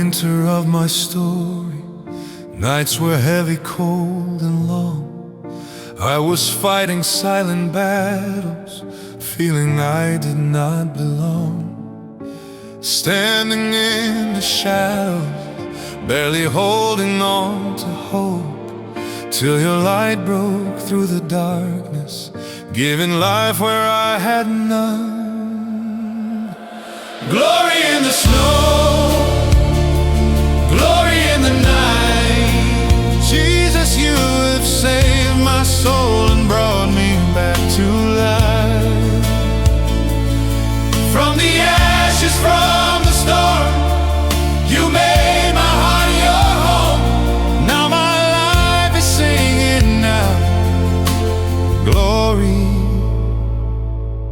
winter of my story, nights were heavy, cold, and long. I was fighting silent battles, feeling I did not belong. Standing in the shadows, barely holding on to hope, till your light broke through the darkness, giving life where I had none. Glory in the snow, glory in the night. Jesus, you have saved my soul and brought me back to life. From the ashes, from the storm, you made my heart your home. Now my life is singing out, glory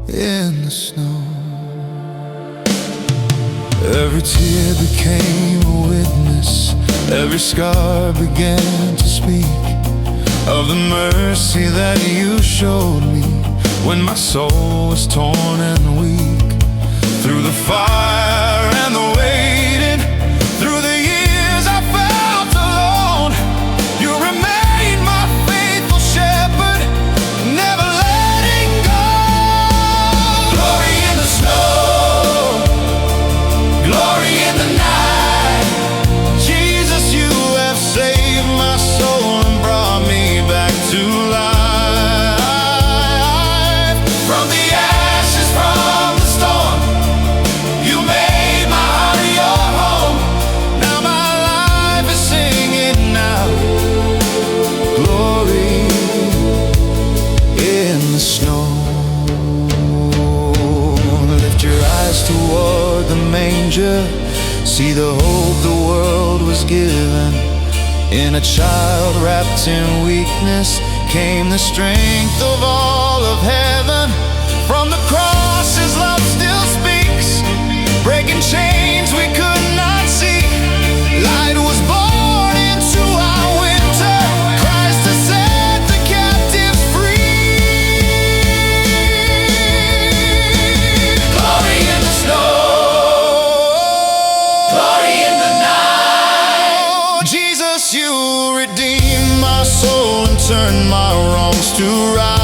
in the snow. Every tear became a witness, every scar began to speak of the mercy that you showed me when my soul was torn and weak. Through the fire and the waiting, through the years I felt alone, you remained my faithful shepherd, never letting go. Glory in the snow, glory in the night. Jesus, you have saved my soul and brought me back to life. From the ashes, from the storm, you made my heart your home. Now my life is singing out, glory in the snow. Lift your eyes toward the manger, see the hope the world was given. In a child wrapped in weakness came the strength of all of heaven. From the cross his love still speaks, breaking chains we could not see. Light was born into our winter, Christ to set the captives free. Glory in the snow, glory in the night. Jesus, you redeemed my soul and turned my wrongs to right.